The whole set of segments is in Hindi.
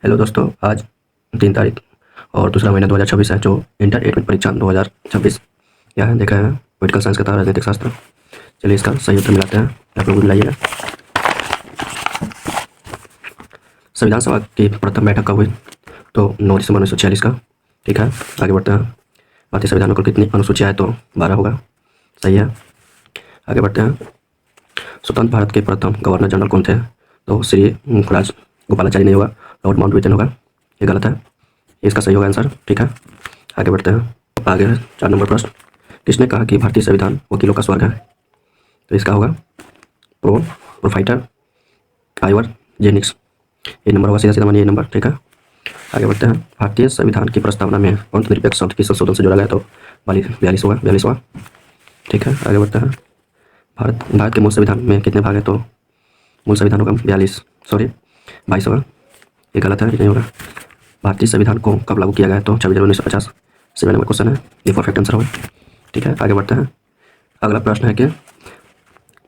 हेलो दोस्तों, आज 3 तारीख और दूसरा महीना 2026 है। जो इंटर 8 में परीक्षा 2026 यह है, देख रहे हैं पॉलिटिकल साइंस का था, राजनीतिक शास्त्र। चलिए इसका सही उत्तर मिलाते हैं। आप लोग मिलाइएगा। संविधान सभा की प्रथम बैठक कब हुई? तो 9 दिसंबर 1946 का। ठीक है, आगे बढ़ते हैं। भारतीय संविधान में कुल कितनी अनुसूचियाँ है? तो 12 होगा। सही है। आगे बढ़ते हैं। स्वतंत्र भारत के प्रथम गवर्नर जनरल कौन थे? तो श्री राज गोपालाचारी नहीं होगा, लॉर्ड माउंटबेटन होगा। ये गलत है, इसका सही होगा आंसर। ठीक है, आगे बढ़ते हैं। आगे है 4 नंबर प्रश्न। किसने कहा कि भारतीय संविधान वकीलों का स्वर्ग है? तो इसका होगा प्रोफाइटर आइवर जेनिक्स। ये नंबर होगा, सीधा सीधा मानिए ये नंबर। ठीक है, आगे बढ़ते हैं। भारतीय संविधान की प्रस्तावना में अंतर्निरपेक्ष शब्द किस संशोधन से जोड़ा गया? तो 42वां। ठीक है, आगे बढ़ते हैं। भारत के मूल संविधान में कितने भाग है? तो मूल संविधान होगा 22 होगा। ये गलत है, ये नहीं होगा। भारतीय संविधान को कब लागू किया गया? तो 26 जनवरी 1950। 7 नंबर क्वेश्चन है, ये परफेक्ट आंसर होगा। ठीक है, आगे बढ़ते हैं। अगला प्रश्न है कि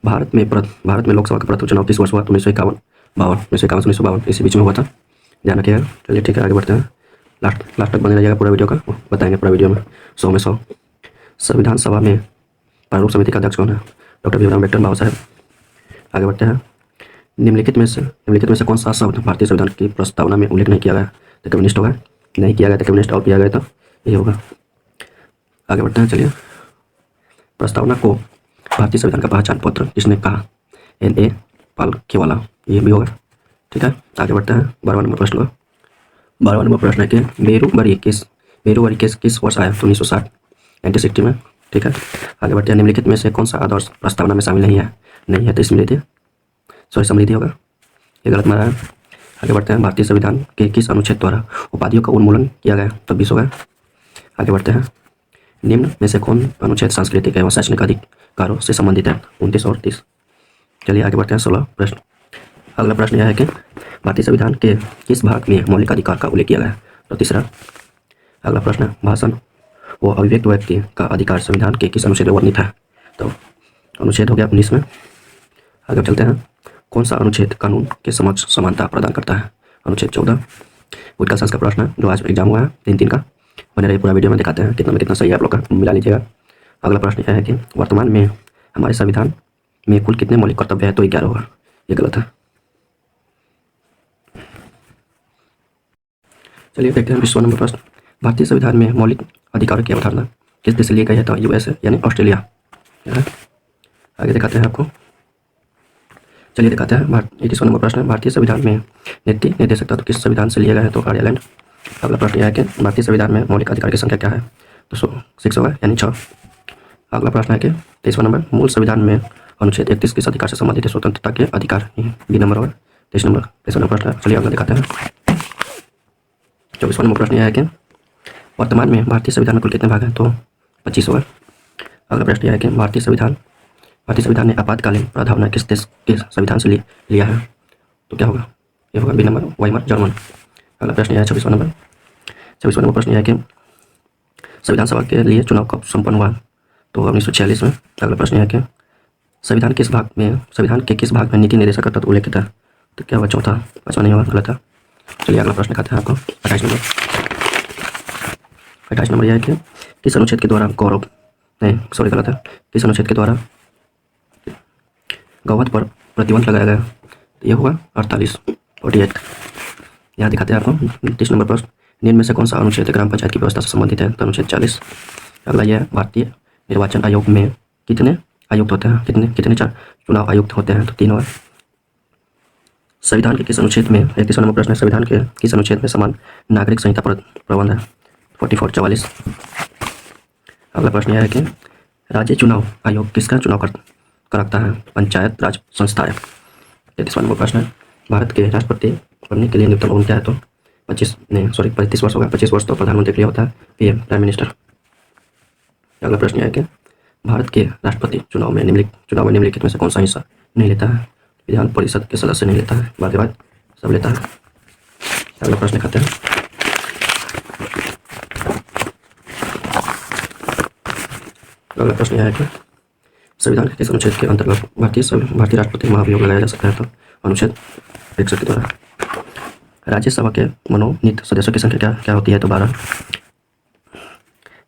भारत में लोकसभा का प्रथम चुनाव किस वर्ष हुआ? तो 1951 इसी बीच में हुआ था, ध्यान रखिएगा। चलिए ठीक है, आगे बढ़ते हैं। लास्ट तक बने रहिएगा पूरा वीडियो का, बताएंगे पूरा वीडियो में 100 में 100। संविधान सभा में प्रारूप समिति का अध्यक्ष कौन है? डॉक्टर भीमराव अम्बेडकर, बाबा साहेब। आगे बढ़ते हैं। निम्नलिखित में से कौन सा शब्द भारतीय संविधान की प्रस्तावना में उल्लेख नहीं किया गया? तो कम्युनिस्ट होगा। नहीं किया गया तो कम्युनिस्ट, और किया गया तो ये होगा। आगे बढ़ते हैं। चलिए, प्रस्तावना को भारतीय संविधान का पहचान पत्र किसने कहा? N.A. पालखेवाला, ये भी होगा। ठीक है, आगे बढ़ते हैं। 12वां नंबर प्रश्न होगा। 12वां नंबर प्रश्न है कि मेरूवरी केस किस वर्ष आया? तो 1960 1960 में। ठीक है, आगे बढ़ते हैं। निम्नलिखित में से कौन सा आदर्श प्रस्तावना में शामिल नहीं है तो समृद्धि होगा। ये गलत मारा है। आगे बढ़ते हैं। भारतीय संविधान के किस अनुच्छेद द्वारा उपाधियों का उन्मूलन किया गया? तो 20 होगा। आगे बढ़ते हैं। निम्न में से कौन अनुच्छेद सांस्कृतिक एवं शैक्षणिक अधिकारों से संबंधित है? 29 और 30। चलिए आगे बढ़ते हैं। 16 प्रश्न। अगला प्रश्न यह है कि भारतीय संविधान के किस भाग में मौलिक अधिकार का उल्लेख किया गया? तो 3रा। अगला प्रश्न है, भाषण व अभिव्यक्त व्यक्ति का अधिकार संविधान के किस अनुच्छेद में वर्णित है? तो अनुच्छेद हो गया 19 में। आगे चलते हैं। कौन सा अनुच्छेद कानून के समक्ष समानता प्रदान करता है? अनुच्छेद 14। पॉलिटिकल साइंस का प्रश्न है जो आज एग्जाम हुआ है 3 का। बने रहिए, पूरा वीडियो में दिखाते हैं कितना में कितना सही है, आप लोग का मिला लीजिएगा। अगला प्रश्न यह है कि वर्तमान में हमारे संविधान में कुल कितने मौलिक कर्तव्य है? तो 11 होगा। ये गलत है। चलिए देखते हैं 20वां नंबर प्रश्न। भारतीय संविधान में मौलिक अधिकारों की अवधारणा किस देश से ली गई है? तो US यानी ऑस्ट्रेलिया। आगे दिखाते हैं आपको। चलिए दिखाते हैं। 21वां नंबर प्रश्न है, भारतीय संविधान में नीति निर्देशक तत्व किस संविधान से लिया गया है? तो आयरलैंड। अगला प्रश्न यह है कि भारतीय संविधान में मौलिक अधिकार की संख्या क्या है? तो 6 होगा, यानी 6। अगला प्रश्न है कि 23वां नंबर, मूल संविधान में अनुच्छेद 31 किस अधिकार से संबंधित है? स्वतंत्रता के अधिकार। बी नंबर होगा। 23वां नंबर प्रश्न है। चलिए अगला दिखाते हैं। 24वां नंबर प्रश्न यह है कि वर्तमान में भारतीय संविधान में कुल कितने भाग हैं? तो 25 होगा। अगला प्रश्न यह है कि भारतीय संविधान ने आपातकालीन प्रावधान किस देश के संविधान से लिया है? तो क्या होगा? ये होगा बी नंबर, वाइमर जर्मन। अगला प्रश्न यह है 26वां नंबर प्रश्न यह है कि संविधान सभा के लिए चुनाव कब संपन्न हुआ? तो 1946 में। अगला प्रश्न यह है कि संविधान के किस भाग में नीति निर्देशक का तत्व उल्लेखित है? तो क्या होगा? चौथा। 5वां नहीं होगा, गलत है। चलिए अगला प्रश्न दिखाते हैं आपको। 28 नंबर यह है कि किस अनुच्छेद के द्वारा गलत है। किस अनुच्छेद के द्वारा गौवध पर प्रतिबंध लगाया गया? ये होगा 48। यहाँ दिखाते हैं आपको। 30 नंबर प्रश्न, निम्न में से कौन सा अनुच्छेद ग्राम पंचायत की व्यवस्था से संबंधित है? तो अनुच्छेद 40। अगला यह है, भारतीय निर्वाचन आयोग में कितने आयुक्त होते हैं? कितने चुनाव आयुक्त होते हैं? तो 3 होगा। संविधान के किस अनुच्छेद में, 31वां नंबर प्रश्न है, संविधान के किस अनुच्छेद में समान नागरिक संहिता पर प्रबंध है? 44। अगला प्रश्न यह है कि राज्य चुनाव आयोग किसका चुनाव कराता है? पंचायत राज संस्थाएं। 33वां नंबर प्रश्न है, भारत के राष्ट्रपति बनने के लिए न्यूनतम उम्र क्या है? तो 35 वर्ष होगा। 25 वर्ष तो प्रधानमंत्री के लिए होता है, PM प्राइम मिनिस्टर। अगला प्रश्न है कि भारत के राष्ट्रपति चुनाव में निम्नलिखित में से कौन सा हिस्सा नहीं लेता है? विधान परिषद के सदस्य नहीं लेता है, बाद सब लेता है। अगला प्रश्न दिखाते हैं। अगला प्रश्न यह है कि संविधान के किस अनुच्छेद के अंतर्गत भारतीय राष्ट्रपति महाभियोग लगाया जा सकता है? तो अनुच्छेद 61 के द्वारा। राज्यसभा के मनोनीत सदस्यों की संख्या क्या क्या होती है? तो 12।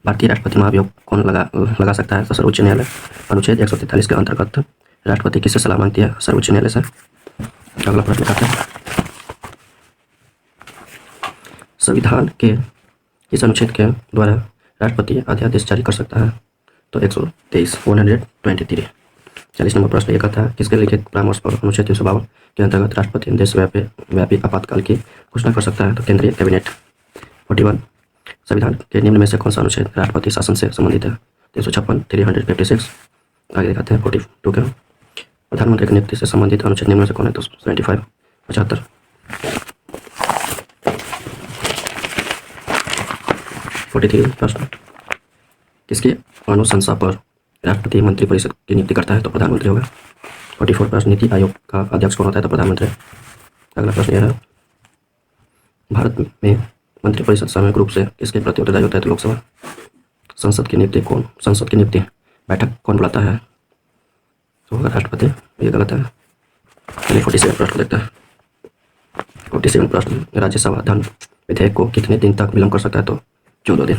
भारतीय राष्ट्रपति महाभियोग कौन लगा सकता है? तो सर्वोच्च न्यायालय। अनुच्छेद 143 के अंतर्गत राष्ट्रपति किससे सलाह मांगती है? सर्वोच्च न्यायालय से। अगला प्रश्न करते हैं, संविधान के इस अनुच्छेद के द्वारा राष्ट्रपति अध्यादेश जारी कर सकता है? तो 123 123। 40 नंबर प्रश्न ये कहता है, किसके लिखित परामर्श पर अनुच्छेद 352 के अंतर्गत राष्ट्रपति देशव्यापी आपातकाल की घोषणा कर सकता है? तो केंद्रीय कैबिनेट। 41 संविधान के निम्न में से कौन सा अनुच्छेद राष्ट्रपति शासन से संबंधित है? 356 356। आगे दिखाते हैं 42 का, प्रधानमंत्री की नियुक्ति से संबंधित अनुच्छेद निम्न में से कौन है? तो 75 75। 43 प्रश्न, किसकी अनुशंसा पर राष्ट्रपति मंत्रिपरिषद की नियुक्ति करता है? तो प्रधानमंत्री होगा। 44 प्रश्न, नीति आयोग का अध्यक्ष कौन होता है? तो प्रधानमंत्री। अगला प्रश्न यह है, भारत में मंत्रिपरिषद सामूहिक रूप से किसके प्रति उत्तरदायी होता है? तो लोकसभा। संसद की नियुक्ति बैठक कौन बुलाता है? तो होगा राष्ट्रपति। ये गलत है। चलिए 47 प्रश्न देखते हैं। 47 प्रश्न, राज्यसभा धन विधेयक को कितने दिन तक विलंब कर सकता है? तो 14 दिन।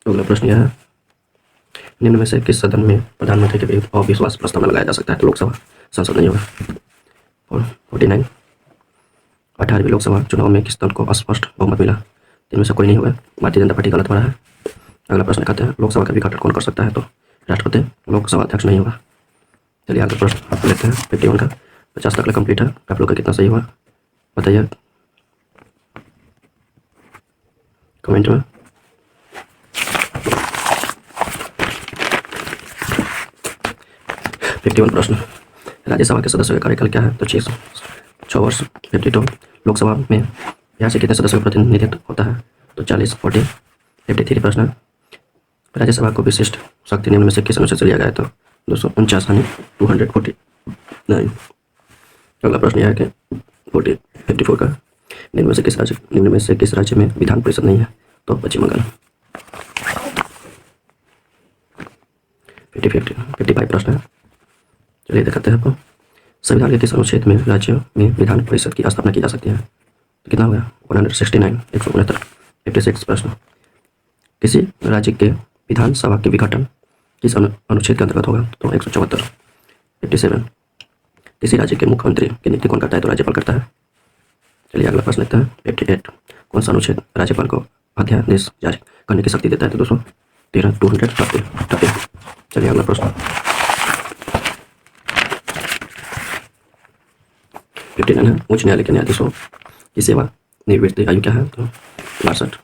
अगला प्रश्न यह है, निम्न में से किस सदन में प्रधानमंत्री के विरुद्ध अविश्वास प्रस्ताव लगाया जा सकता है? तो लोकसभा। संसद नहीं होगा। और 49 18वीं लोकसभा चुनाव में किस दल को अस्पष्ट बहुमत मिला? इनमें से कोई नहीं होगा। भारतीय जनता पार्टी गलत हो रहा है। अगला प्रश्न कहते हैं, लोकसभा का विघटन कौन कर सकता है? तो राष्ट्रपति। लोकसभा अध्यक्ष नहीं होगा। चलिए आगे प्रश्न आप लेते हैं 51 का। 50 तक कंप्लीट है। आप लोग का कितना सही हुआ बताइए कमेंट में। फिफ्टी 51 प्रश्न, राज्यसभा के सदस्यों का कार्यकाल क्या है? तो 6 वर्ष। 52 लोकसभा में यहाँ से कितने सदस्यों का प्रतिनिधित्व होता है? तो 40 40। 53 प्रश्न, राज्यसभा को विशिष्ट शक्ति निम्न में से किस अनुच्छेद से लिया गया है? तो 249 यानी 249। अगला प्रश्न यह है कि 54 का, निम्न में से किस राज्य में विधान परिषद नहीं है? तो पश्चिम बंगाल। 55 प्रश्न है। चलिए दिखाते हैं आपको, संविधान के किस अनुच्छेद में राज्य में विधान परिषद की स्थापना की जा सकती है? तो कितना हो गया? 169 169। 56 प्रश्न, किसी राज्य के विधानसभा के विघटन किस अनुच्छेद के अंतर्गत होगा? तो 174। 57 किसी राज्य के मुख्यमंत्री की नियुक्ति कौन करता है? तो राज्यपाल करता है। चलिए अगला प्रश्न लेते हैं 58 कौन सा अनुच्छेद राज्यपाल को अध्यादेश जारी करने की शक्ति देता है? तो 213 230। चलिए अगला प्रश्न 59 है, उच्च न्यायालय के न्यायाधीशों की सेवा निवृत्ति आयु क्या है? तो 62।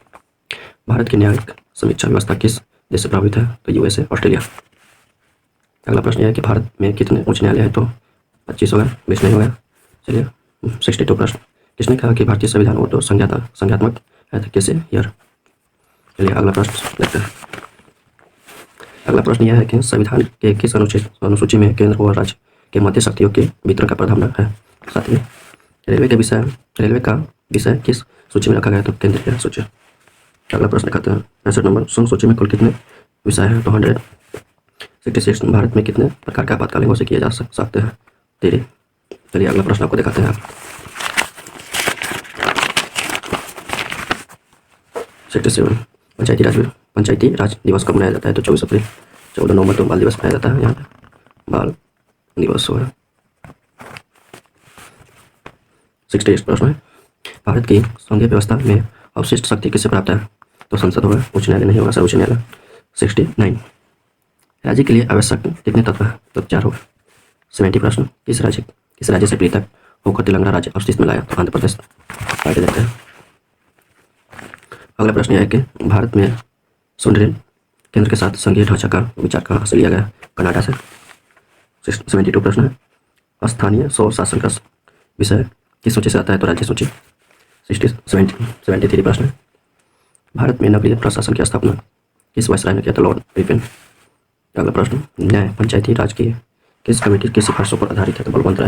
भारत की न्यायिक समीक्षा व्यवस्था किस देश से प्रभावित है? तो यूएसए ऑस्ट्रेलिया। अगला प्रश्न यह है कि भारत में कितने उच्च न्यायालय है? तो 25 होगा, 20 नहीं होगा। चलिए 62 प्रश्न, किसने कहा कि भारतीय संविधान वो तो संज्ञात्मक है? तो कैसे ईयर। चलिए अगला प्रश्न देखते हैं। अगला प्रश्न यह है कि संविधान के किस अनुसूची में केंद्र और राज्य के मध्य शक्तियों के वितरण का प्रावधान है? 7वीं। रेलवे का विषय किस सूची में रखा गया? तो केंद्रीय सूची। अगला प्रश्न कहते हैं 65 नंबर, संघ सूची में कुल कितने विषय हैं? तो 166। भारत में कितने प्रकार के आपातकालीन घोषित किए जा सकते हैं? 13। चलिए अगला प्रश्न आपको दिखाते हैं। 67 पंचायती राज दिवस कब मनाया जाता है? तो 24 अप्रैल। 14 नवंबर तो बाल दिवस मनाया जाता है, यहाँ पे बाल दिवस होगा। 68 प्रश्न है, भारत की संघीय व्यवस्था में अवशिष्ट शक्ति किससे प्राप्त है? तो संसद होगा, उच्च न्यायालय नहीं होगा, सर्वोच्च न्यायालय। 69 राज्य के लिए आवश्यक कितने तत्व है? तो 4 होगा। 70 प्रश्न, किस राज्य से पृथक होकर तेलंगाना राज्य अस्तित्व में लाया? तो आंध्र प्रदेश। आगे देखते हैं। अगला प्रश्न यह है कि भारत में सुंदरीन केंद्र के साथ संघीय ढांचा का विचार कहाँ से लिया गया? कनाडा से। 72 प्रश्न है, स्थानीय स्वशासन का विषय किस सूची से आता है? तो राज्य सूची। 73 प्रश्न है, भारत में नगरीय प्रशासन की स्थापना किस वायसराय ने किया? था लॉर्ड रिपन। अगला प्रश्न, न्याय पंचायती राज की किस कमेटी की सिफारिशों पर आधारित है? तो बलवंत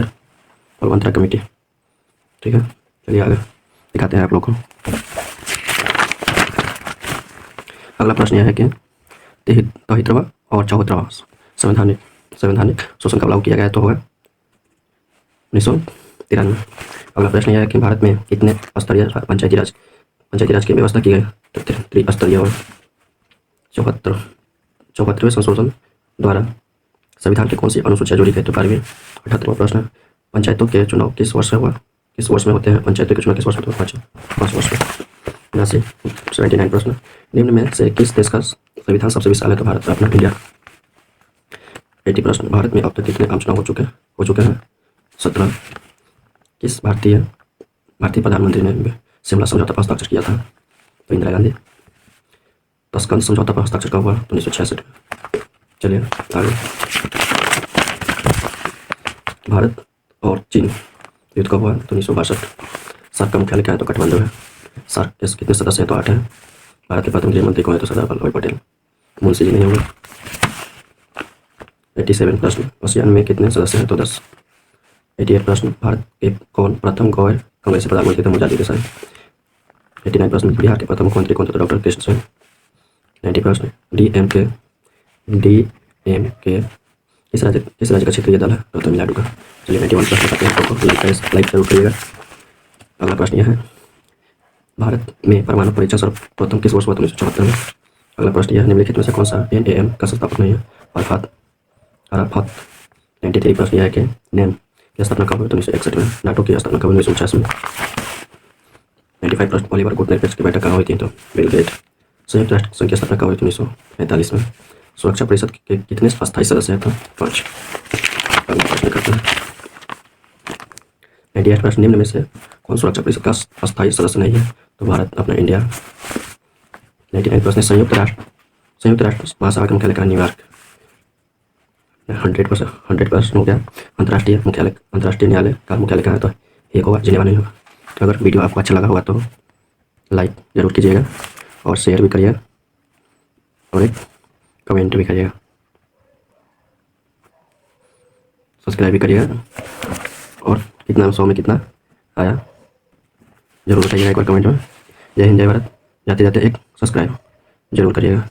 राय कमेटी। ठीक है, चलिए आगे दिखाते हैं आप लोग को। अगला प्रश्न यह है कि 73वां और 74वां संवैधानिक शोषण का लागू किया गया तो होगा 1993। अगला प्रश्न यह है कि भारत में कितने स्तरीय पंचायती राज की व्यवस्था की गई? तो त्रिस्तरीय। और 74वें संशोधन द्वारा संविधान की कौन सी अनुसूचियाँ जोड़ी गई? तो 12वीं। 78वां प्रश्न, पंचायतों के चुनाव किस वर्ष में हुआ? किस वर्ष में होते हैं पंचायतों के चुनाव? किस वर्ष में होते हैं? 5 वर्ष में। 79 प्रश्न, निम्न में से किस देश का संविधान सबसे विशाल है? तो भारत अपना इंडिया। 80 प्रश्न, भारत में अब तक कितने आम चुनाव हो चुके हैं? 17। किस भारतीय प्रधानमंत्री ने शिमला समझौता पर हस्ताक्षर किया था? तो इंदिरा गांधी। तस्कंद समझौता पर हस्ताक्षर कब हुआ? तो 1966। चलिए आगे। भारत और चीन युद्ध कब हुआ? तो 1962। सार्क का मुख्यालय क्या है? तो काठमांडू है। सार्क के कितने सदस्य हैं? तो 8 हैं। भारत के प्रथम गृह मंत्री कौन है? तो सरदार वल्लभ भाई पटेल। मुंशी जी नहीं होंगे। 87 प्रश्न, आसियान में कितने सदस्य हैं? तो 10। 88 प्रश्न, भारत के कौन प्रथम गैर कांग्रेसी प्रधानमंत्री थे? मोजाजी देसाई। 89 प्रश्न, बिहार के प्रथम मुख्यमंत्री कौन थे? तो डॉक्टर कृष्ण सिंह। 90 प्रश्न, डीएमके किस राज्य का क्षेत्रीय दल है? तो तमिलनाडु का। चलिए 91 प्रश्न करते हैं, आपको लाइक जरूर करिएगा। अगला प्रश्न यह है, भारत में परमाणु परीक्षण सर्वप्रथम किस वर्ष हुआ? 1974 में। अगला प्रश्न यह, निम्नलिखित में से कौन सा NAM का संस्थापक नहीं है? अराफात। 93 प्रश्न यह है कि NAM की स्थापना कब हुई? 1961 में। नाटो की स्थापना कब हुई? 1949 में। 95 प्रश्न, ओलिवर गुड नेटफ्लिक्स की बैठक कहाँ हुई थी? तो बिल गेट। संयुक्त राष्ट्र संघ की स्थापना कब हुई? 1945 में। सुरक्षा परिषद के कितने अस्थायी सदस्य हैं? तो 5। अगला प्रश्न करते हैं। 98 प्रश्न, निम्न में से कौन सुरक्षा परिषद का अस्थायी सदस्य नहीं है? तो भारत अपना इंडिया। 99 प्रश्न, संयुक्त राष्ट्र महासभा का मुख्यालय कहाँ? न्यूयॉर्क। 100 प्रश्न हो गया। अंतर्राष्ट्रीय न्यायालय का मुख्यालय कहाँ है? तो एक होगा, जिनेवा नहीं होगा। तो अगर वीडियो आपको अच्छा लगा होगा तो लाइक जरूर कीजिएगा और शेयर भी करिएगा और एक कमेंट भी करिएगा, सब्सक्राइब भी करिएगा। और कितना 100 में कितना आया जरूर बताइएगा एक बार कमेंट में। जय हिंद, जय भारत। जाते जाते एक सब्सक्राइब जरूर करिएगा।